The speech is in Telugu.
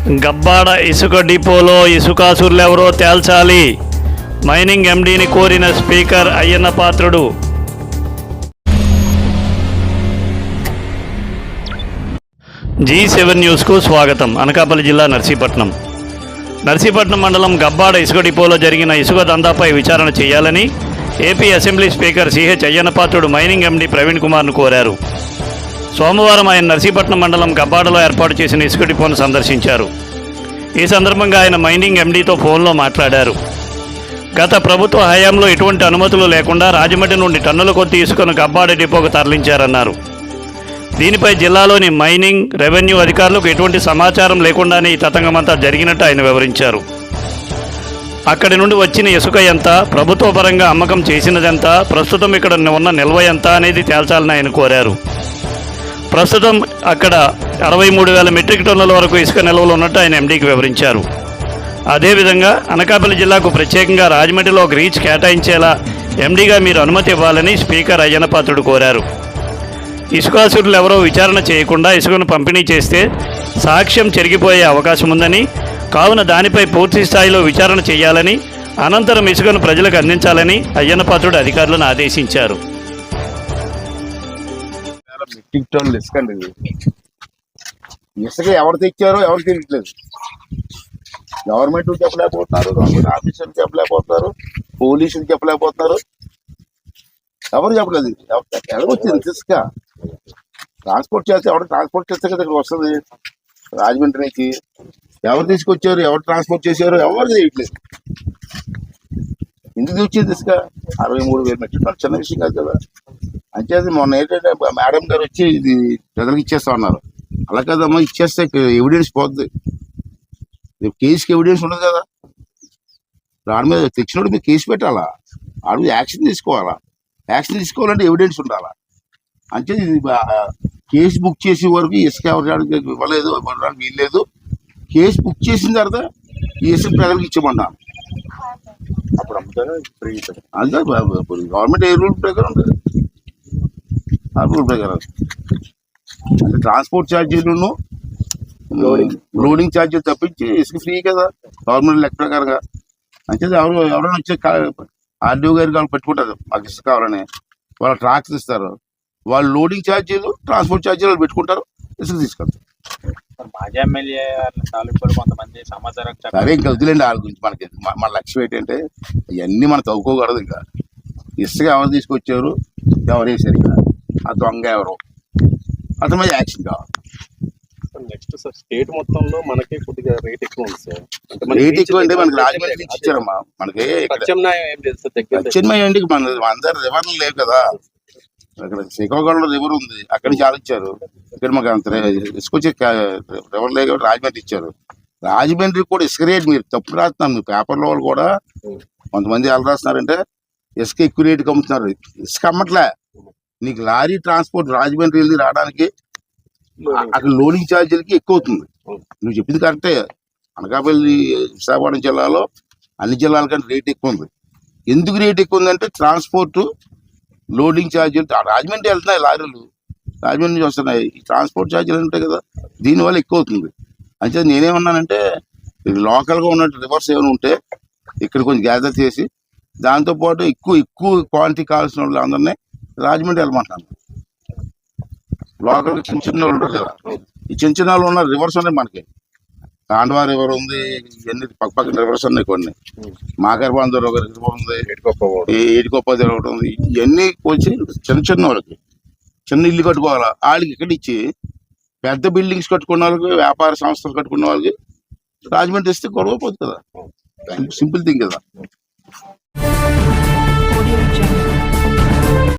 గబ్బాడ ఇసుక డిపోలో ఇసుకాసురులెవరో తేల్చాలి. మైనింగ్ ఎండీని కోరిన స్పీకర్ అయ్యన్న పాత్రుడు. G7 న్యూస్కు స్వాగతం. అనకాపల్లి జిల్లా నర్సీపట్నం మండలం గబ్బాడ ఇసుక డిపోలో జరిగిన ఇసుక దందాపై విచారణ చేయాలని AP assembly speaker CH Ayyanna Patrudu mining MD Praveen కుమార్ను కోరారు. సోమవారం ఆయన నర్సీపట్నం మండలం గబ్బాడలో ఏర్పాటు చేసిన ఇసుక డిపోను సందర్శించారు. ఈ సందర్భంగా ఆయన మైనింగ్ ఎండీతో ఫోన్లో మాట్లాడారు. గత ప్రభుత్వ హయాంలో ఎటువంటి అనుమతులు లేకుండా రాజమండ్రి నుండి టన్నుల కొద్ది ఇసుకను గబ్బాడ డిపోకు తరలించారన్నారు. దీనిపై జిల్లాలోని మైనింగ్, రెవెన్యూ అధికారులకు ఎటువంటి సమాచారం లేకుండానే ఈ తతంగమంతా జరిగినట్టు ఆయన వివరించారు. అక్కడి నుండి వచ్చిన ఇసుక ఎంత, ప్రభుత్వ పరంగా అమ్మకం చేసినదెంత, ప్రస్తుతం ఇక్కడ ఉన్న నిల్వ ఎంత అనేది తేల్చాలని ఆయన కోరారు. ప్రస్తుతం అక్కడ 63,000 మెట్రిక్ టన్నుల వరకు ఇసుక నిల్వలు ఉన్నట్టు ఆయన ఎండీకి వివరించారు. అదేవిధంగా అనకాపల్లి జిల్లాకు ప్రత్యేకంగా రాజమండ్రిలో ఒక రీచ్ కేటాయించేలా ఎండీగా మీరు అనుమతి ఇవ్వాలని స్పీకర్ అయ్యన్న పాత్రుడు కోరారు. ఇసుకాసురులు ఎవరో విచారణ చేయకుండా ఇసుకను పంపిణీ చేస్తే సాక్ష్యం చెరిగిపోయే అవకాశం ఉందని, కావున దానిపై పూర్తి స్థాయిలో విచారణ చేయాలని, అనంతరం ఇసుకను ప్రజలకు అందించాలని అయ్యన్న పాత్రుడు అధికారులను ఆదేశించారు. మెట్రిక్ టన్నులు ఇసుకండి. ఇసుక ఎవరు తెచ్చారో ఎవరు తెలియట్లేదు. గవర్నమెంట్ చెప్పలేకపోతున్నారు, గవర్నమెంట్ ఆఫీసర్లు చెప్పలేకపోతున్నారు, పోలీసులు చెప్పలేకపోతున్నారు, ఎవరు చెప్పలేదు. ఎలాగొచ్చింది ఇసుక? ట్రాన్స్పోర్ట్ చేస్తే ఎవరు ట్రాన్స్పోర్ట్ చేస్తే కదా ఇక్కడ వస్తుంది. రాజమండ్రి నుంచి ఎవరు తీసుకొచ్చారు, ఎవరు ట్రాన్స్పోర్ట్ చేశారు, ఎవరు చేయట్లేదు. ఎందుకు వచ్చింది ఇసుక? 63,000 మెట్రిక్ టన్నులు చిన్న విషయం కాదు కదా. అంచేది మొన్న ఏంటంటే మేడం గారు వచ్చి ఇది ప్రజలకు ఇచ్చేస్తా ఉన్నారు. అలా కదమ్మా, ఇచ్చేస్తే ఎవిడెన్స్ పోద్ది. కేసుకి ఎవిడెన్స్ ఉండదు కదా. దాని మీద తెచ్చినప్పుడు మీరు కేసు పెట్టాలా, ఆడ మీద యాక్షన్ తీసుకోవాలా. యాక్షన్ తీసుకోవాలంటే ఎవిడెన్స్ ఉండాలా. అంటే ఇది కేసు బుక్ చేసే వరకు ఇసుక ఎవరికి ఇవ్వలేదు, ఇవ్వడానికి వీల్లేదు. కేసు బుక్ చేసిన తర్వాత ఈ ఇసుక ప్రజలకు ఇచ్చేమన్నాను. అప్పుడు అంతే గవర్నమెంట్ ఏ రూల్ ప్రకారం ఉంటుంది, ఆ రూల్ ప్రకారం. అంటే ట్రాన్స్పోర్ట్ ఛార్జీలను లోడింగ్ ఛార్జీలు తప్పించి ఇసుక ఫ్రీ కదా గవర్నమెంట్ లెక్క ప్రకారంగా. అంటే ఎవరైనా వచ్చే ఆర్డీఓ గారికి వాళ్ళు పెట్టుకుంటారు, మాకు ఇసుక కావాలని. వాళ్ళు ట్రాక్స్ ఇస్తారు, వాళ్ళు లోడింగ్ ఛార్జీలు, ట్రాన్స్పోర్ట్ ఛార్జీలు వాళ్ళు పెట్టుకుంటారు, ఇసుక తీసుకెళ్తారు. మాజీ ఎమ్మెల్యే కొంతమంది సమాచారం సరే ఇంకా వదిలేండి. వాళ్ళ గురించి మనకి మన లక్ష్యం ఏంటంటే ఇవన్నీ మనం తవ్వుకోకూడదు. ఇంకా ఇసుక ఎవరు తీసుకొచ్చారు, ఎవరు వేసారు, ఇంకా ఆ దొంగ ఎవరు, అతని మీద యాక్షన్ కావాలి. నెక్స్ట్ సార్, స్టేట్ మొత్తంలో మనకి కొద్దిగా రేట్ ఎక్కువ ఉంది సార్. రేట్ ఎక్కువ అంటే మనకి రాజమండ్రి నుంచి ఇచ్చారమ్మా. మనకి ప్రత్యామ్నాయం ఏంటి, మన అందరు రివర్లు లేవు కదా. ఇక్కడ శ్రీకాకుళంలో రివర్ ఉంది, అక్కడి నుంచి ఆలోచించారు. ఇక్కడ మాకు అంత ఇసుకొచ్చే రివర్ లేక రాజమండ్రి ఇచ్చారు. రాజమండ్రి కూడా ఇసుక రేట్ మీరు తప్పు రాస్తున్నారు. మీ పేపర్లో వాళ్ళు కూడా కొంతమంది ఎలా రాస్తున్నారంటే ఇసుక ఎక్కువ రేటుకి అమ్ముతున్నారు. ఇసుక అమ్మట్లే, నీకు లారీ ట్రాన్స్పోర్ట్ రాజమండ్రి వెళ్ళి రావడానికి అక్కడ లోడింగ్ ఛార్జీలకి ఎక్కువ అవుతుంది. నువ్వు చెప్పింది కరెక్టే. అనకాపల్లి విశాఖపట్నం జిల్లాలో అన్ని జిల్లాల కంటే రేట్ ఎక్కువ ఉంది. ఎందుకు రేట్ ఎక్కువ ఉందంటే ట్రాన్స్పోర్ట్, లోడింగ్ ఛార్జీలు. రాజమండ్రి వెళ్తున్నాయి లారీలు, రాజమండ్రి నుంచి వస్తున్నాయి, ఈ ట్రాన్స్పోర్ట్ ఛార్జీలు ఉంటాయి కదా, దీనివల్ల ఎక్కువ అవుతుంది. అంటే నేనేమన్నానంటే లోకల్గా ఉన్న రివర్స్ ఏమైనా ఉంటే ఇక్కడ కొంచెం గ్యాదర్ చేసి దాంతోపాటు ఎక్కువ క్వాంటిటీ కావాల్సిన వాళ్ళు అందరినీ రాజమండ్రి వెళ్ళమంటున్నాను. లోకల్ చిన్న వాళ్ళు ఉంటారు కదా, ఈ చిన్న వాళ్ళు ఉన్న రివర్స్ ఉన్నాయి మనకి. తాండవా రివర్ ఉంది, ఇవన్నీ పక్కన రివర్స్ ఉన్నాయి కొన్ని. మాకర్బాంధర్ ఒక రివర్ ఉంది, ఏటికొప్ప ఒకటి ఉంది. ఇవన్నీ వచ్చి చిన్న వాళ్ళకి చిన్న ఇల్లు కట్టుకోవాలా. వాళ్ళకి ఇక్కడ ఇచ్చి పెద్ద బిల్డింగ్స్ కట్టుకున్న వాళ్ళకి, వ్యాపార సంస్థలు కట్టుకున్న వాళ్ళకి రాజమండ్రి ఇస్తే గొడవ పోతుంది కదా. సింపుల్ థింగ్ కదా.